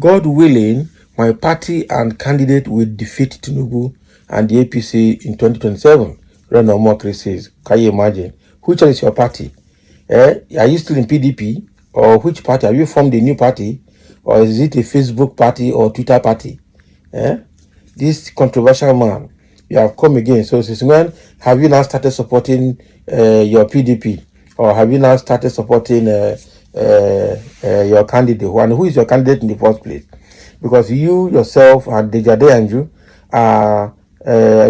God willing, my party and candidate will defeat Tinubu and the APC in 2027. Reno Mokri says, can you imagine? Which one is your party? Are you still in PDP? Or which party? Have you formed a new party? Or is it a Facebook party or Twitter party? This controversial man, you have come again. So since when have you now started supporting your PDP? Or have you now started supporting your candidate? And who is your candidate in the first place? Because you yourself and Dejade Anju are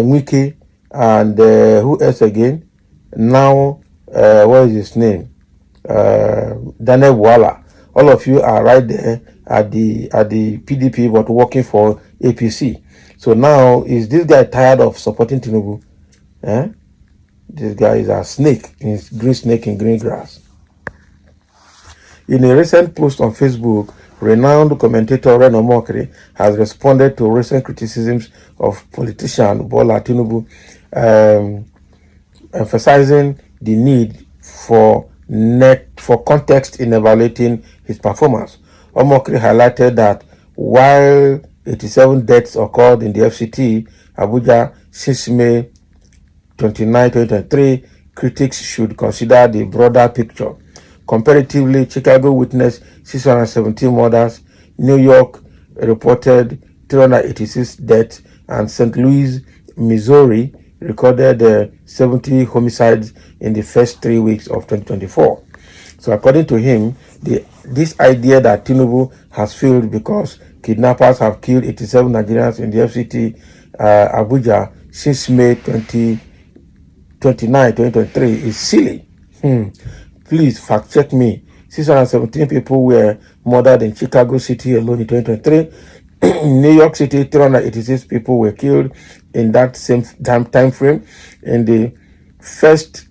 Wiki and who else again? Now, what is his name? Daniel Wala. All of you are right there at the PDP, but working for APC. So now, is this guy tired of supporting Tinubu? This guy is a snake, snake in green grass. In a recent post on Facebook, renowned commentator Reno Mokri has responded to recent criticisms of politician Bola Tinubu, emphasizing the need for context in evaluating his performance. Omokri highlighted that while 87 deaths occurred in the FCT, Abuja, since May 29, 2023, critics should consider the broader picture. Comparatively, Chicago witnessed 617 murders, New York reported 386 deaths, and St. Louis, Missouri recorded 70 homicides in the first 3 weeks of 2024. So according to him, this idea that Tinubu has failed because kidnappers have killed 87 Nigerians in the FCT Abuja since May 29, 2023 is silly. Please fact check me. 617 people were murdered in Chicago City alone in 2023. In New York City, 386 people were killed in that same time frame. In the first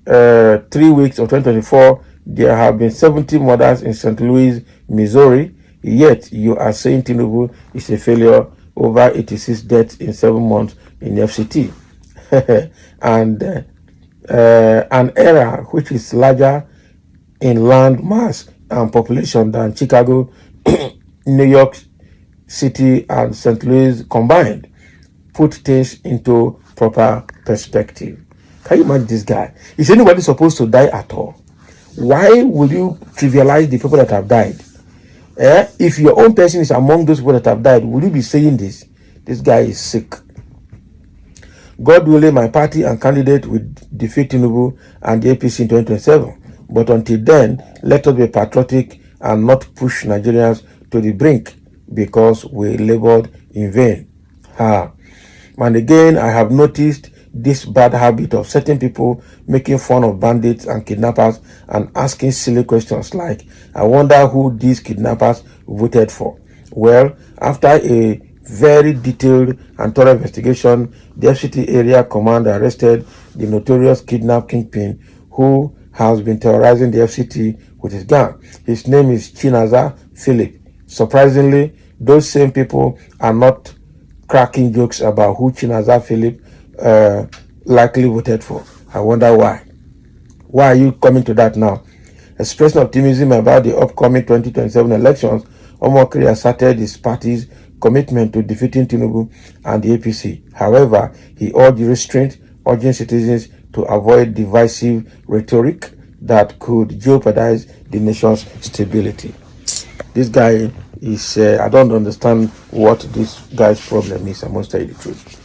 3 weeks of 2024, there have been 70 murders in St. Louis, Missouri. Yet you are saying Tinubu is a failure over 86 deaths in 7 months in FCT. And an area which is larger in land mass and population than Chicago, New York City, and St. Louis combined, put things into proper perspective. Can you imagine this guy? Is anybody supposed to die at all? Why will you trivialize the people that have died? If your own person is among those people that have died, will you be saying this? This guy is sick. God willing, my party and candidate will defeat Tinubu and the APC in 2027. But until then, let us be patriotic and not push Nigerians to the brink because we labored in vain. And again, I have noticed this bad habit of certain people making fun of bandits and kidnappers and asking silly questions like, I wonder who these kidnappers voted for. Well, after a very detailed and thorough investigation, the FCT area command arrested the notorious kidnap kingpin who has been terrorizing the FCT with his gang. His name is Ķ1LL1NG Philip. Surprisingly, those same people are not cracking jokes about who Ķ1LL1NG Philip likely voted for. I wonder why. Why are you coming to that now? Expressing optimism about the upcoming 2027 elections, Omokri asserted his party's commitment to defeating Tinubu and the APC. However, he urged restraint, urging citizens to avoid divisive rhetoric that could jeopardize the nation's stability. This guy is, I don't understand what this guy's problem is, I must tell you the truth.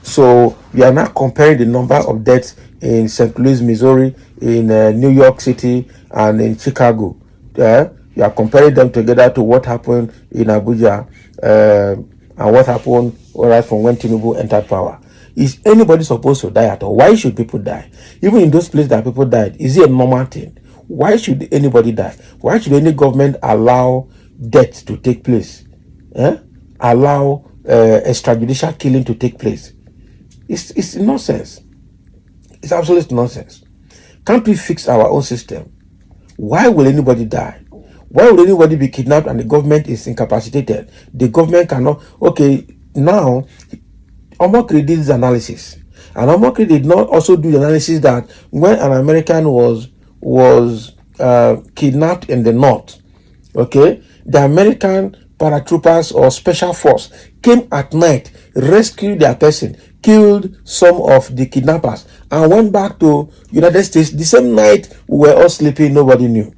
So we are now comparing the number of deaths in St. Louis, Missouri, in New York City, and in Chicago. You are comparing them together to what happened in Abuja and what happened right from when Tinubu entered power. Is anybody supposed to die at all? Why should people die? Even in those places that people died, is it a normal thing? Why should anybody die? Why should any government allow death to take place? Allow extrajudicial killing to take place? It's nonsense. It's absolute nonsense. Can't we fix our own system? Why will anybody die? Why would anybody be kidnapped and the government is incapacitated? The government cannot. Okay, now Omokri did this analysis, and Omokri did not also do the analysis that when an American was kidnapped in the north, okay, the American paratroopers or special force came at night, rescued their person, killed some of the kidnappers, and went back to United States the same night we were all sleeping, nobody knew.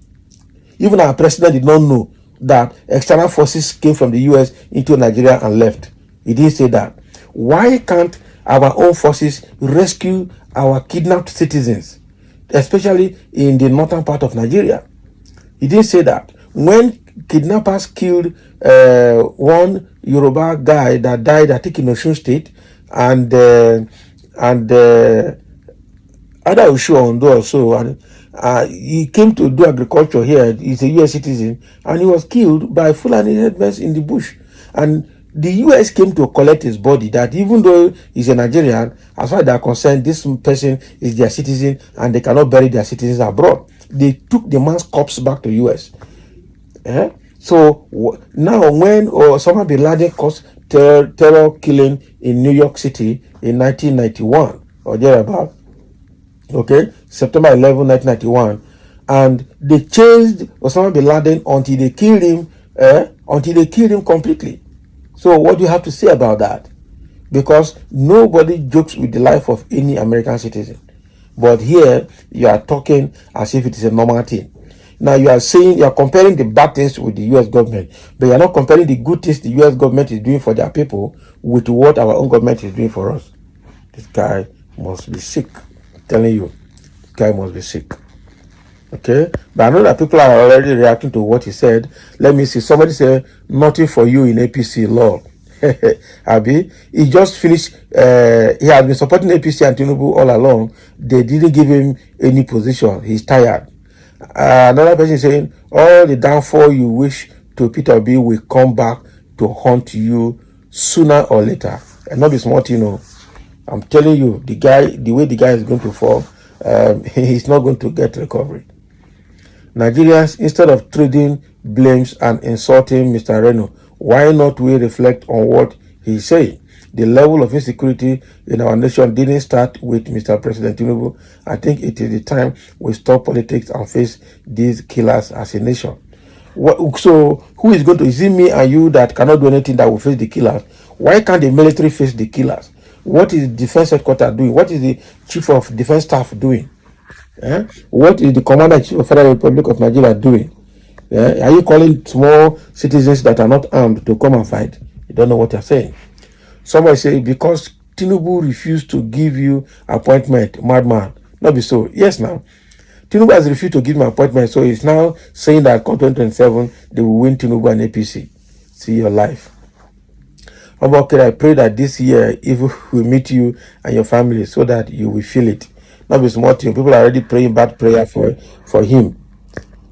Even our president did not know that external forces came from the US into Nigeria and left. He didn't say that. Why can't our own forces rescue our kidnapped citizens, especially in the northern part of Nigeria? He didn't say that. When kidnappers killed one Yoruba guy that died, I think in Osun State, and other Oshu Ondo or so, and he came to do agriculture here. He's a US citizen, and he was killed by Fulani headmen in the bush. And the US came to collect his body, that even though he's a Nigerian, as far as they are concerned, this person is their citizen and they cannot bury their citizens abroad. They took the man's corpse back to US. So now when Osama bin Laden caused terror killing in New York City in 1991 or thereabout, okay, September 11, 1991, and they chased Osama bin Laden until they killed him completely. So what do you have to say about that? Because nobody jokes with the life of any American citizen. But here you are talking as if it is a normal thing. Now you are saying, you are comparing the bad things with the US government, but you are not comparing the good things the US government is doing for their people with what our own government is doing for us. This guy must be sick. I'm telling you, this guy must be sick. Okay, but I know that people are already reacting to what he said. Let me see. Somebody said, nothing for you in APC, Lord. Abi, he just finished. He has been supporting APC and Tinubu all along. They didn't give him any position. He's tired. Another person saying, all the downfall you wish to Peter B will come back to haunt you sooner or later. And not be smart, you know. I'm telling you, the way the guy is going to fall, he's not going to get recovery. Nigerians, instead of trading blames and insulting Mr. Reno, why not we reflect on what he's saying? The level of insecurity in our nation didn't start with Mr. President Tinubu. I think it is the time we stop politics and face these killers as a nation. So who is going to, is it me and you that cannot do anything that will face the killers? Why can't the military face the killers? What is the defense headquarters doing? What is the chief of defense staff doing? What is the commander-in-chief of Federal Republic of Nigeria doing? Are you calling small citizens that are not armed to come and fight? You don't know what you're saying. Somebody say, because Tinubu refused to give you appointment, madman. Not be so. Yes, now. Tinubu has refused to give me appointment, so he's now saying that come 2027, they will win Tinubu and APC. See your life. Okay, I pray that this year, evil will meet you and your family so that you will feel it. Not be small thing. People are already praying bad prayer for him.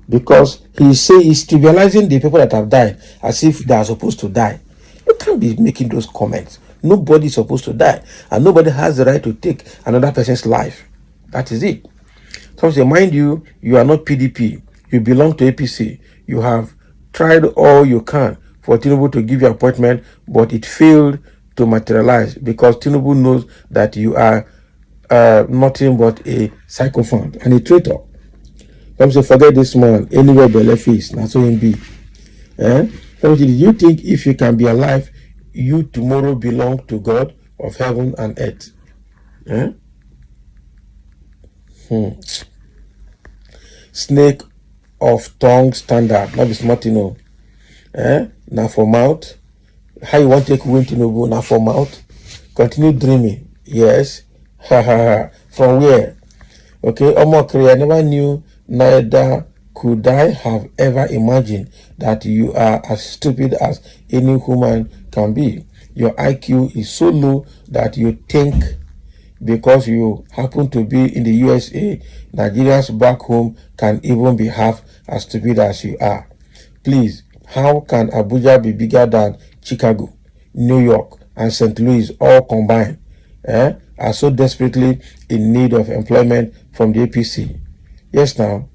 Because he's trivializing the people that have died as if they are supposed to die. You can't be making those comments. Nobody is supposed to die. And nobody has the right to take another person's life. That is it. So say, mind you, you are not PDP. You belong to APC. You have tried all you can for Tinubu to give you appointment, but it failed to materialize because Tinubu knows that you are nothing but a sycophant and a traitor. Some say, forget this man, anywhere belle face, that's so him be. Some say, do you think if you can be alive, you tomorrow belong to God of heaven and earth? Snake of tongue standard, not be smart, you know. Now for mouth. How you want to take win Tinubu? Now for mouth. Continue dreaming. Yes. From where? Okay, Omokri, I never knew, neither could I have ever imagined that you are as stupid as any human can be. Your IQ is so low that you think because you happen to be in the USA, Nigerians back home can even be half as stupid as you are. Please, how can Abuja be bigger than Chicago, New York, and St. Louis all combined? Are so desperately in need of employment from the APC. Yes, now,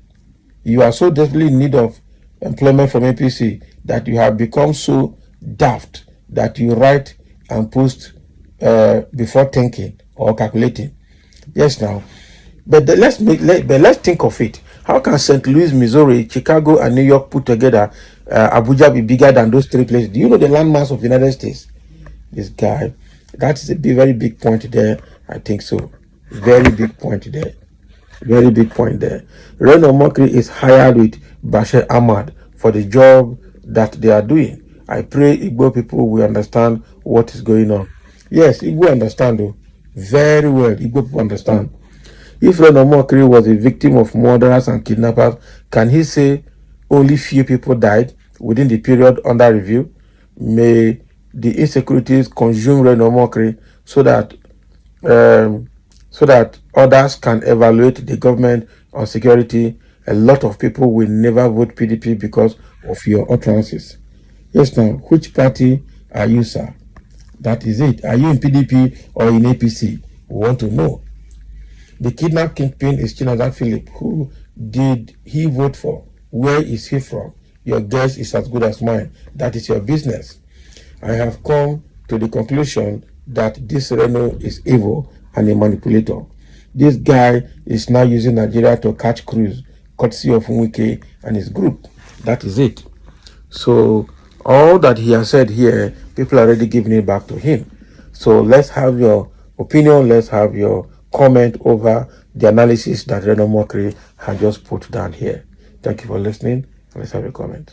you are so desperately in need of employment from APC that you have become so daft that you write and post before thinking or calculating. Yes, now, but let's think of it. How can St. Louis, Missouri, Chicago, and New York put together, Abuja be bigger than those three places? Do you know the landmass of the United States? This guy, that is a very big point there. I think so. Very big point there. Very big point there. Reno Mokri is hired with Bashir Ahmad for the job that they are doing. I pray Igbo people will understand what is going on. Yes, Igbo understand though. Very well. Igbo people understand. If Reno Mokri was a victim of murderers and kidnappers, can he say only few people died within the period under review? May the insecurities consume Reno Mokri so that others can evaluate the government on security. A lot of people will never vote PDP because of your utterances. Yes, now, which party are you, sir? That is it. Are you in PDP or in APC? We want to know. The kidnap kingpin is Chinazan Philip. Who did he vote for? Where is he from? Your guess is as good as mine. That is your business. I have come to the conclusion that this Reno is evil and a manipulator. This guy is now using Nigeria to catch cruise, courtesy of Nwike and his group. That is it. So all that he has said here, people are already giving it back to him. So let's have your opinion. Let's have your comment over the analysis that Reno Mokri had just put down here. Thank you for listening. Let's have a comment.